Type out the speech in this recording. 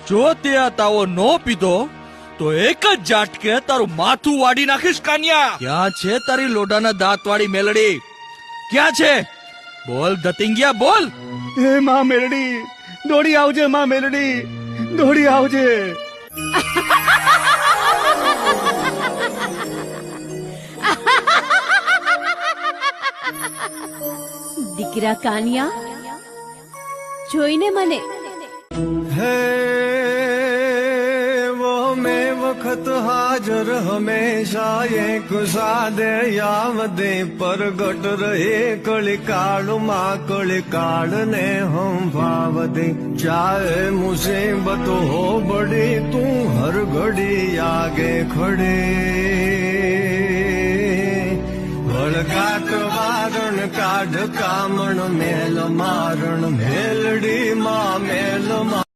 જો તે આ તાવો નો પીધો તો એક જ ઝાટકે તારું માથું વાડી નાખીશ કાન્યા. ક્યાં છે તારી લોઢાના દાંત વાળી મેલડી? ક્યાં છે? બોલ ધતિંગિયા બોલ. હે માં મેલડી, દોડી આવજે માં મેલડી, દોડી આવજે. દીકરા કાનિયા, જોઈને મને है वो में वक्त हाजर हमेशा एक सादे यावदे परगट रहे कलिकाल माँ कलिकाल ने हम भावदे चाहे मुसीबत हो बड़ी तू हर घड़ी आगे खड़े વળગાટ વારણ કાઢ કામણ મેલ મારણ મેલડી માં મેલ માં